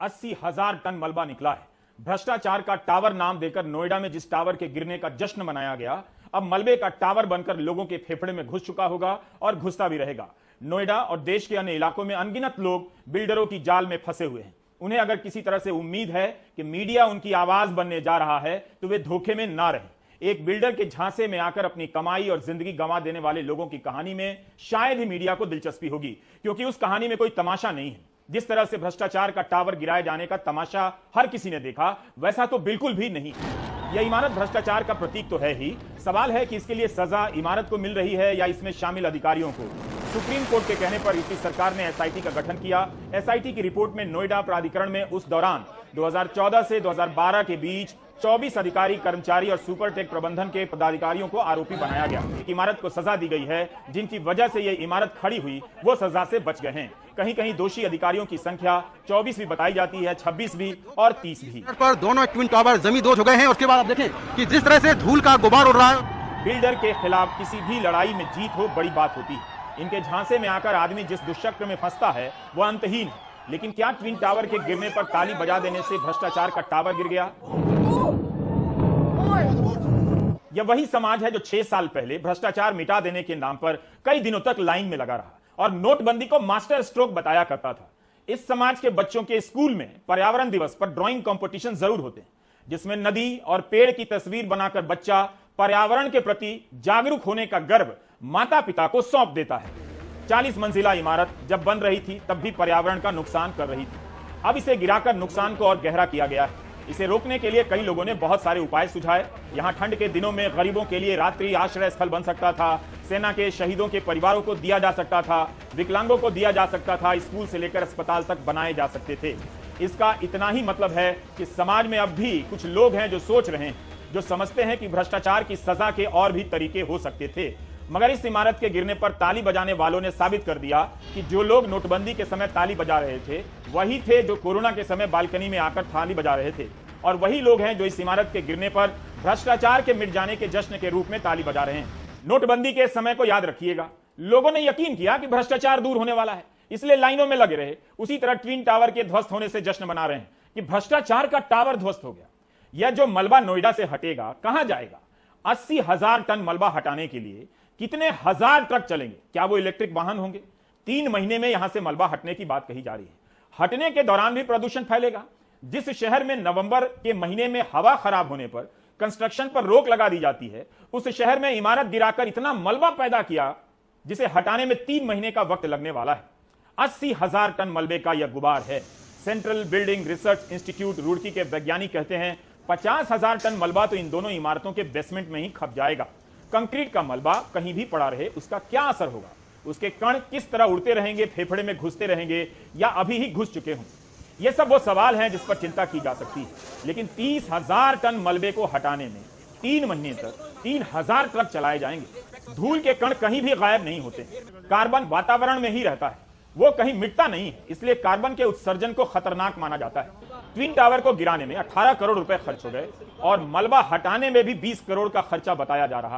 80,000 ton मलबा निकला है। भ्रष्टाचार का टावर नाम देकर नोएडा में जिस टावर के गिरने का जश्न मनाया गया, अब मलबे का टावर बनकर लोगों के फेफड़े में घुस चुका होगा और घुसता भी रहेगा। नोएडा और देश के अन्य इलाकों में अनगिनत लोग बिल्डरों की जाल में फंसे हुए हैं। उन्हें अगर किसी तरह से उम्मीद है कि मीडिया उनकी आवाज बनने जा रहा है तो वे धोखे में ना रहें। एक बिल्डर के झांसे में आकर अपनी कमाई और जिंदगी गंवा देने वाले लोगों की कहानी में शायद ही मीडिया को दिलचस्पी होगी, क्योंकि उस कहानी में कोई तमाशा नहीं है। जिस तरह से भ्रष्टाचार का टावर गिराए जाने का तमाशा हर किसी ने देखा, वैसा तो बिल्कुल भी नहीं। यह इमारत भ्रष्टाचार का प्रतीक तो है ही, सवाल है कि इसके लिए सजा इमारत को मिल रही है या इसमें शामिल अधिकारियों को। सुप्रीम कोर्ट के कहने पर यूपी सरकार ने एसआईटी का गठन किया। एसआईटी की रिपोर्ट में नोएडा प्राधिकरण में उस दौरान 2014 से 2012 के बीच 24 अधिकारी, कर्मचारी और सुपरटेक प्रबंधन के पदाधिकारियों को आरोपी बनाया गया। एक इमारत को सजा दी गई है, जिनकी वजह से यह इमारत खड़ी हुई वो सजा से बच गए हैं। कहीं कहीं दोषी अधिकारियों की संख्या 24 भी बताई जाती है, 26 भी और 30 भी। पर दोनों ट्विन टावर जमींदोज हो गए हैं। उसके बाद आप देखें कि जिस तरह से धूल का गुबार उड़ रहा है। बिल्डर के खिलाफ किसी भी लड़ाई में जीत हो बड़ी बात होती है। इनके झांसे में आकर आदमी जिस दुष्चक्र में फंसता है वो अंतहीन है। लेकिन क्या ट्विन टावर के गिरने पर ताली बजा देने से भ्रष्टाचार का टावर गिर गया? यह वही समाज है जो 6 साल पहले भ्रष्टाचार मिटा देने के नाम पर कई दिनों तक लाइन में लगा रहा और नोटबंदी को मास्टर स्ट्रोक बताया करता था। इस समाज के बच्चों के स्कूल में पर्यावरण दिवस पर ड्राइंग कंपटीशन जरूर होते हैं, जिसमें नदी और पेड़ की तस्वीर बनाकर बच्चा पर्यावरण के प्रति जागरूक होने का गर्व माता पिता को सौंप देता है। 40 मंजिला इमारत जब बन रही थी तब भी पर्यावरण का नुकसान कर रही थी। अब इसे गिराकर नुकसान को और गहरा किया गया है। इसे रोकने के लिए कई लोगों ने बहुत सारे उपाय सुझाए। यहां ठंड के दिनों में गरीबों के लिए रात्रि आश्रय स्थल बन सकता था, सेना के शहीदों के परिवारों को दिया जा सकता था, विकलांगों को दिया जा सकता था, स्कूल से लेकर अस्पताल तक बनाए जा सकते थे। इसका इतना ही मतलब है कि समाज में अब भी कुछ लोग हैं जो सोच रहे हैं, जो समझते हैं कि भ्रष्टाचार की सजा के और भी तरीके हो सकते थे। मगर इस इमारत के गिरने पर ताली बजाने वालों ने साबित कर दिया कि जो लोग नोटबंदी के समय ताली बजा रहे थे वही थे जो कोरोना के समय बालकनी में आकर ताली बजा रहे थे, और वही लोग हैं जो इस इमारत के गिरने पर भ्रष्टाचार के मिट जाने के जश्न के रूप में ताली बजा रहे हैं। नोटबंदी के समय को याद रखिएगा, लोगों ने यकीन किया कि भ्रष्टाचार दूर होने वाला है, इसलिए लाइनों में लगे रहे। उसी तरह ट्विन टावर के ध्वस्त होने से जश्न मना रहे हैं कि भ्रष्टाचार का टावर ध्वस्त हो गया। यह जो मलबा नोएडा से हटेगा कहां जाएगा? 80,000 टन मलबा हटाने के लिए कितने हजार ट्रक चलेंगे? क्या वो इलेक्ट्रिक वाहन होंगे? 3 महीने में यहां से मलबा हटने की बात कही जा रही है। हटने के दौरान भी प्रदूषण फैलेगा। जिस शहर में नवंबर के महीने में हवा खराब होने पर कंस्ट्रक्शन पर रोक लगा दी जाती है, उस शहर में इमारत गिराकर इतना मलबा पैदा किया जिसे हटाने में 3 महीने का वक्त लगने वाला है। 80,000 टन मलबे का यह गुबार है। Central building research institute Roorkee के वैज्ञानिक कहते हैं 50,000 टन मलबा तो इन दोनों इमारतों के बेसमेंट में ही खप जाएगा। कंक्रीट का मलबा कहीं भी पड़ा रहे उसका क्या असर होगा? उसके कण किस तरह उड़ते रहेंगे, फेफड़े में घुसते रहेंगे या अभी ही घुस चुके हों? ये सब वो सवाल हैं जिस पर चिंता की जा सकती है। लेकिन 30,000 टन मलबे को हटाने में 3 महीने तक 3,000 ट्रक चलाए जाएंगे। धूल के कण कहीं भी गायब नहीं होते, कार्बन वातावरण में ही रहता है, वो कहीं मिटता नहीं है, इसलिए कार्बन के उत्सर्जन को खतरनाक माना जाता है। ट्विन टावर को गिराने में 18 करोड़ रुपए खर्च हो गए और मलबा हटाने में भी 20 करोड़ का खर्चा बताया जा रहा है।